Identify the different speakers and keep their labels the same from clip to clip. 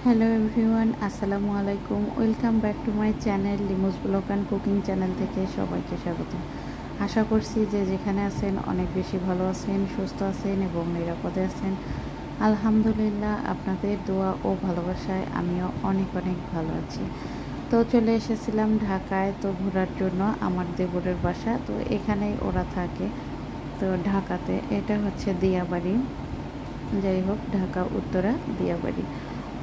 Speaker 1: Hello everyone, আসসালামু আলাইকুম। Welcome back to my channel লিমুস blog and cooking channel থেকে সবাইকে স্বাগত। আশা করছি যে যেখানে আছেন অনেক বেশি ভালো আছেন, সুস্থ আছেন এবং নিরাপদে আছেন। আলহামদুলিল্লাহ, আপনাদের দোয়া ও ভালোবাসায় আমিও অনেক অনেক ভালো আছি। তো চলে এসেছিলাম ঢাকায় তো ঘোরার জন্য, আমার দেবরের বাসা তো এখানেই ওরা থাকে। তো ঢাকাতে এটা হচ্ছে দিয়াবাড়ি, যাই হোক ঢাকা উত্তরা দিয়াবাড়ি।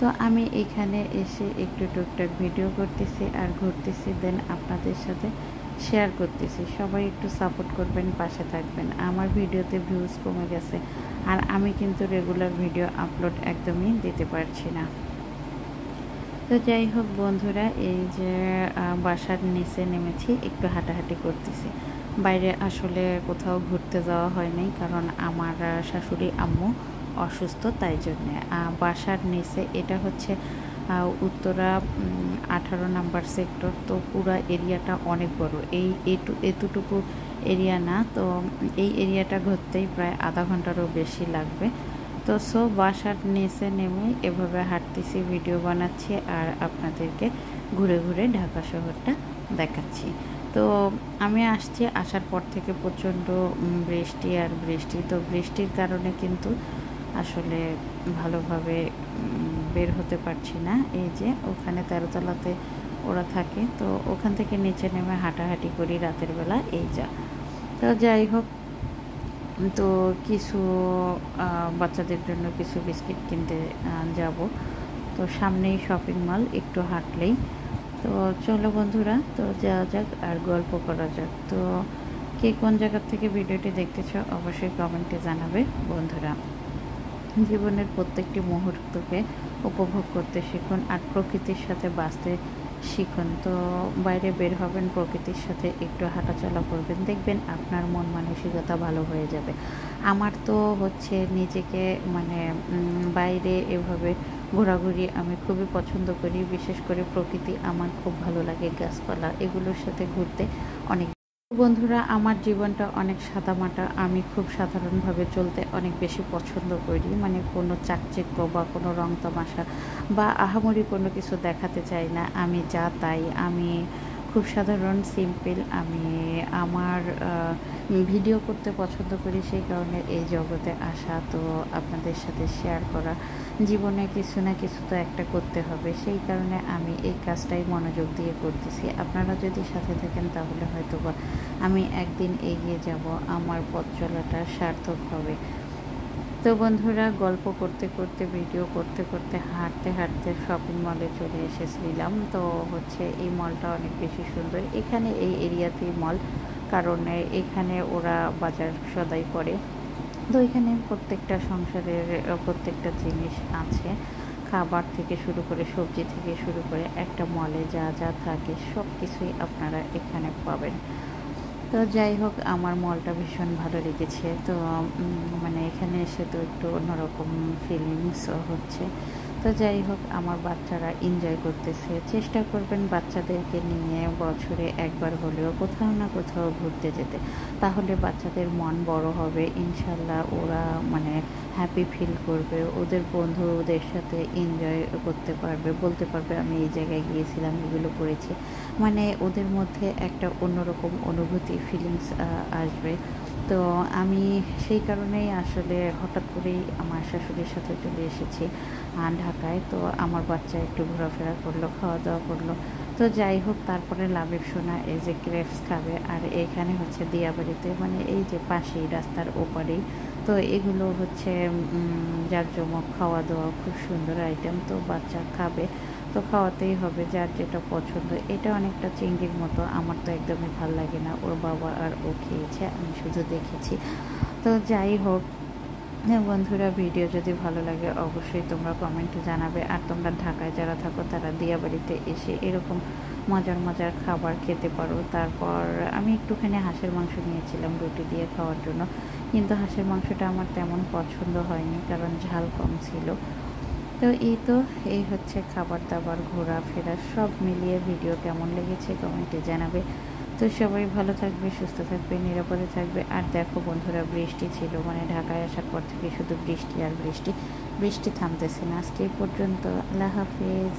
Speaker 1: তো আমি এখানে এসে একটু টুকটাক ভিডিও করতেছি আর ঘুরতেছি, দেন আপনাদের সাথে শেয়ার করতেছি। সবাই একটু সাপোর্ট করবেন, পাশে থাকবেন। আমার ভিডিওতে ভিউজ কমে গেছে আর আমি কিন্তু রেগুলার ভিডিও আপলোড একদমই দিতে পারছি না। তো যাই হোক বন্ধুরা, এই যে বাসার নিচে নেমেছি, একটু হাঁটাহাঁটি করতেছি। বাইরে আসলে কোথাও ঘুরতে যাওয়া হয় নাই, কারণ আমার শাশুড়ি আম্মু অসুস্থ, তাই জন্যে বাসার নিচে এটা হচ্ছে উত্তরা 18 নাম্বার সেক্টর। তো পুরো এরিয়াটা অনেক বড়, এতটুকু এরিয়া না। তো এই এরিয়াটা ঘুরতেই প্রায় আধা ঘন্টারও বেশি লাগবে। তো বাসার নিচে নেমে এভাবে হাঁটতেছি, ভিডিও বানাচ্ছি আর আপনাদেরকে ঘুরে ঘুরে ঢাকা শহরটা দেখাচ্ছি। তো আমি আসার পর থেকে প্রচণ্ড বৃষ্টি আর বৃষ্টি, তো বৃষ্টির কারণে কিন্তু আসলে ভালোভাবে বের হতে পারছি না। এই যে ওখানে 13তলাতে ওরা থাকে, তো ওখান থেকে নিচে নেমে হাঁটাহাঁটি করি রাতের বেলা। এই যা, তো যাই হোক, তো কিছু বাচ্চাদের জন্য কিছু বিস্কিট কিনতে যাব। তো সামনেই শপিং মল, একটু হাঁটলেই। তো চলো বন্ধুরা, তো যাওয়া যাক আর গল্প করা যাক। তো কে কোন জায়গা থেকে ভিডিওটি দেখতেছ অবশ্যই কমেন্টে জানাবে বন্ধুরা। জীবনের প্রত্যেকটি মুহূর্তকে উপভোগ করতে শিখুন আর প্রকৃতির সাথে বাঁচতে শিখুন। তো বাইরে বের হবেন, প্রকৃতির সাথে একটু হাঁটাচলা করবেন, দেখবেন আপনার মন মানসিকতা ভালো হয়ে যাবে। আমার তো হচ্ছে নিজেকে মানে বাইরে এভাবে ঘোরাঘুরি আমি খুবই পছন্দ করি। বিশেষ করে প্রকৃতি আমার খুব ভালো লাগে, গাছপালা এগুলোর সাথে ঘুরতে অনেক। বন্ধুরা, আমার জীবনটা অনেক সাদামাটা, আমি খুব সাধারণভাবে চলতে অনেক বেশি পছন্দ করি। মানে কোনো চাকচিক্য বা কোনো রং তামাশা বা আহামরি কোনো কিছু দেখাতে চাই না। আমি যা তাই, আমি খুব সাধারণ সিম্পল। আমি আমার ভিডিও করতে পছন্দ করি, সেই কারণে এই জগতে আসা, তো আপনাদের সাথে শেয়ার করা। জীবনে কিছু না কিছু তো একটা করতে হবে, সেই কারণে আমি এই কাজটাই মনোযোগ দিয়ে করতেছি। আপনারা যদি সাথে থাকেন তাহলে হয়তো বা আমি একদিন এগিয়ে যাব, আমার পথ চলাটা সার্থক হবে। তো বন্ধুরা, গল্প করতে করতে ভিডিও করতে করতে হাঁটতে হাঁটতে শপিং মলে চলে এসেছিলাম। তো হচ্ছে এই মলটা অনেক বেশি সুন্দর। এখানে এই এরিয়াতেই মল, কারণ এখানে ওরা বাজার সদাই করে। তো এখানে প্রত্যেকটা সংসারের প্রত্যেকটা জিনিস আছে, খাবার থেকে শুরু করে সবজি থেকে শুরু করে একটা মলে যা যা থাকে সব কিছুই আপনারা এখানে পাবেন। তো যাই হোক, আমার মলটা ভীষণ ভালো লেগেছে। তো মানে এখানে এসে তো একটু অন্যরকম ফিলিংস হচ্ছে। তো যাই হোক, আমার বাচ্চারা এনজয় করতেছে। চেষ্টা করবেন বাচ্চাদেরকে নিয়ে বছরে একবার হলেও কোথাও না কোথাও ঘুরতে যেতে, তাহলে বাচ্চাদের মন বড় হবে ইনশাল্লাহ। ওরা মানে হ্যাপি ফিল করবে, ওদের বন্ধুদের সাথে এনজয় করতে পারবে, বলতে পারবে আমি এই জায়গায় গিয়েছিলাম, এগুলো করেছি। মানে ওদের মধ্যে একটা অন্যরকম অনুভূতি, ফিলিংস আসবে। তো আমি সেই কারণেই আসলে হঠাৎ করেই আমার শাশুড়ির সাথে চলে এসেছি ঢাকায়। তো আমার বাচ্চা একটু ঘোরাফেরা করলো, খাওয়া দাওয়া করলো। তো যাই হোক, তারপরে লাবিব সোনা এই যে ক্রেপস খাবে, আর এখানে হচ্ছে দিয়াবাড়িতে মানে এই যে পাশেই রাস্তার ওপারেই। তো এগুলো হচ্ছে জাঁকজমক খাওয়া দাওয়া, খুব সুন্দর আইটেম। তো বাচ্চা খাবে, তো খাওয়াতেই হবে, যার যেটা পছন্দ। এটা অনেকটা চিংড়ির মতো, আমার তো একদমই ভাল লাগে না, ওর বাবা আর ও খেয়েছে, আমি শুধু দেখেছি। তো যাই হোক বন্ধুরা, ভিডিও যদি ভালো লাগে অবশ্যই তোমরা কমেন্টে জানাবে। আর তোমরা ঢাকায় যারা থাকো তারা দিয়াবাড়িতে এসে এরকম মজার মজার খাবার খেতে পারো। তারপর আমি একটুখানি হাঁসের মাংস নিয়েছিলাম রুটি দিয়ে খাওয়ার জন্য, কিন্তু হাঁসের মাংসটা আমার তেমন পছন্দ হয়নি, কারণ ঝাল কম ছিল। তো এই হচ্ছে খাবার দাবার, ঘোরাফেরা সব মিলিয়ে ভিডিও কেমন লেগেছে কমেন্টে জানাবে। তো সবাই ভালো থাকবে, সুস্থ থাকবে, নিরাপদে থাকবে। আর দেখো বন্ধুরা, বৃষ্টি ছিল, মানে ঢাকায় আসার পর থেকে শুধু বৃষ্টি আর বৃষ্টি। বৃষ্টি থামতেছে না। আজকে এই পর্যন্ত। আল্লাহ হাফেজ।